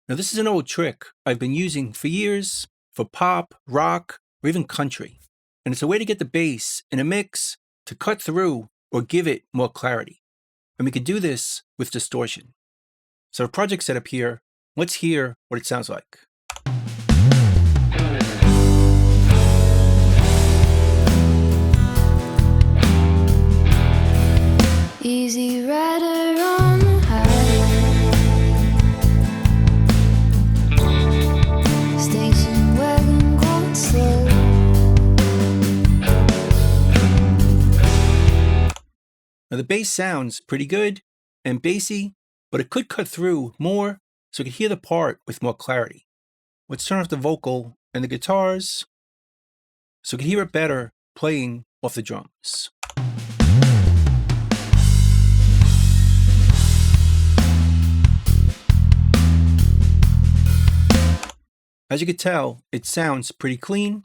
Now, this is an old trick I've been using for years for pop, rock, or even country. And it's a way to get the bass in a mix to cut through or give it more clarity. And we can do this with distortion. So a project set up here, let's hear what it sounds like. Easy rider on the highway, station wagon going slow. Now the bass sounds pretty good and bassy, but it could cut through more so we can hear the part with more clarity. Let's turn off the vocal and the guitars so we can hear it better playing off the drums. As you can tell, it sounds pretty clean.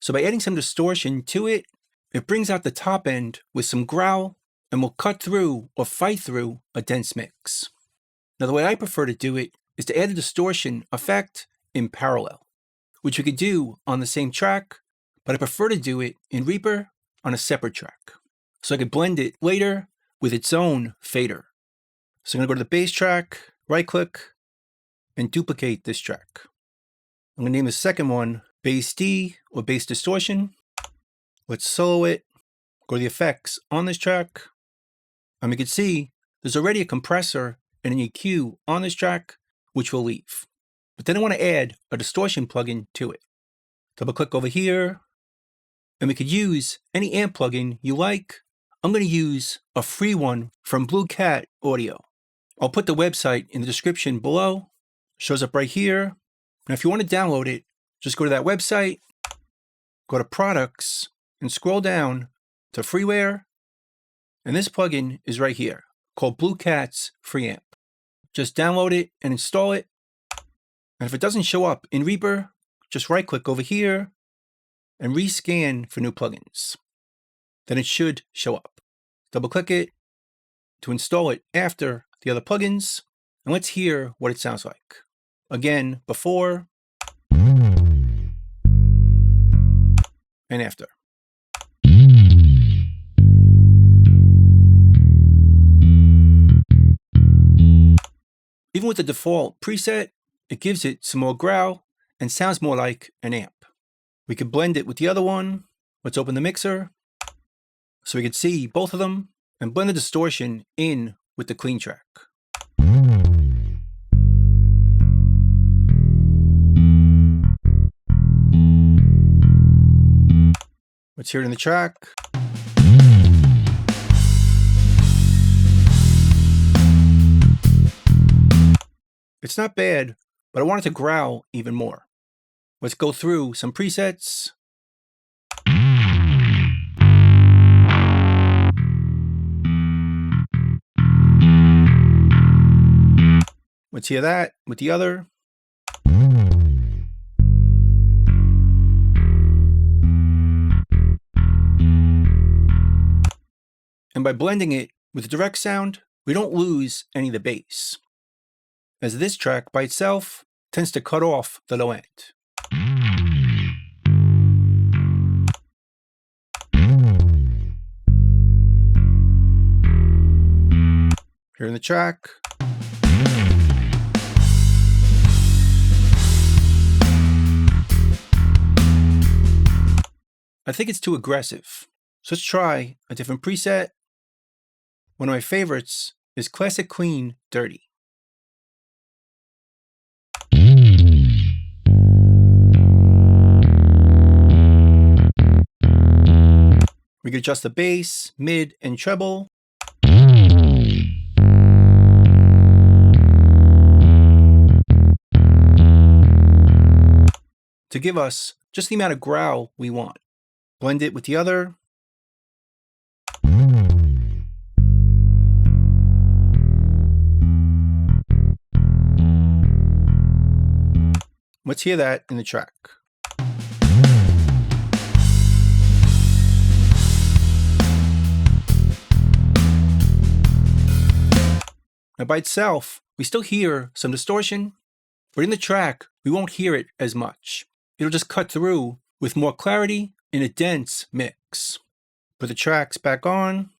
So by adding some distortion to it, it brings out the top end with some growl and will cut through or fight through a dense mix. Now the way I prefer to do it is to add a distortion effect in parallel, which we could do on the same track, but I prefer to do it in REAPER on a separate track. So I could blend it later with its own fader. So I'm going to go to the bass track, right click, and duplicate this track. I'm going to name the second one Bass D or Bass Distortion. Let's solo it, go to the effects on this track, and we can see there's already a compressor and an EQ on this track, which we'll leave. But then I want to add a distortion plugin to it. Double click over here, and we could use any amp plugin you like. I'm going to use a free one from Blue Cat Audio. I'll put the website in the description below. Shows up right here. Now, if you want to download it, just go to that website, go to Products, and scroll down to Freeware. And this plugin is right here, called Blue Cat's Free Amp. Just download it and install it. And if it doesn't show up in REAPER, just right-click over here and rescan for new plugins. Then it should show up. Double-click it to install it after the other plugins. And let's hear what it sounds like. Again, before and after. Even with the default preset, it gives it some more growl and sounds more like an amp. We could blend it with the other one. Let's open the mixer so we can see both of them and blend the distortion in with the clean track. Let's hear it in the track. It's not bad, but I want it to growl even more. Let's go through some presets. Let's hear that with the other. And by blending it with the direct sound, we don't lose any of the bass, as this track by itself tends to cut off the low end. Here in the track. I think it's too aggressive, so let's try a different preset. One of my favorites is Classic Clean Dirty. We can adjust the bass, mid, and treble. To give us just the amount of growl we want. Blend it with the other. Let's hear that in the track. Now by itself, we still hear some distortion, but in the track, we won't hear it as much. It'll just cut through with more clarity in a dense mix. Put the tracks back on.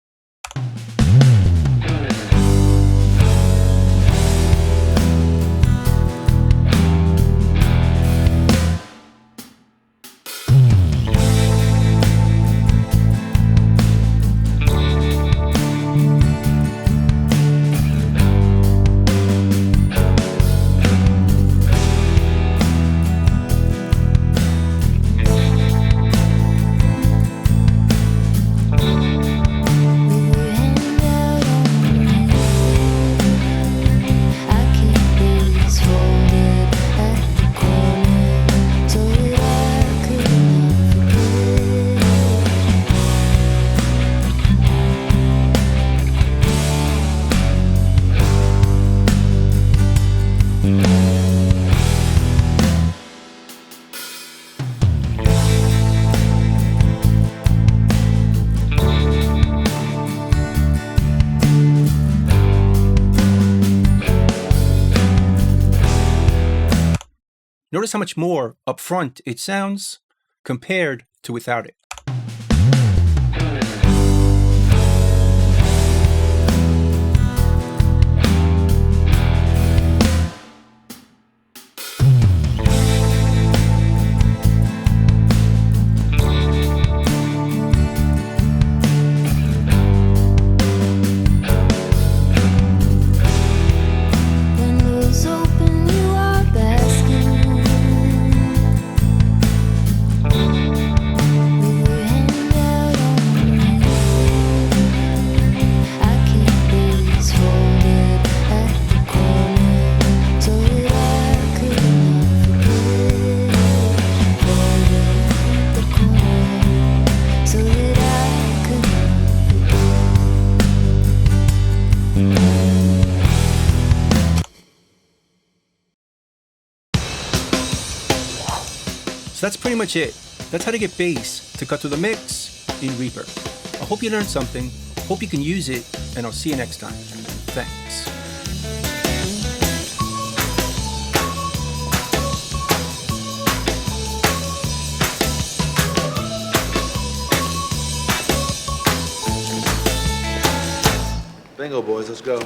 Notice how much more upfront it sounds compared to without it. Windows open, you are basking. With your hand out on me, I keep these folded at the corner so that I could not forget. Folded at the corner so that I could not forget. So that's pretty much it. That's how to get bass to cut through the mix in Reaper. I hope you learned something, hope you can use it, and I'll see you next time. Thanks. Bingo, boys, let's go.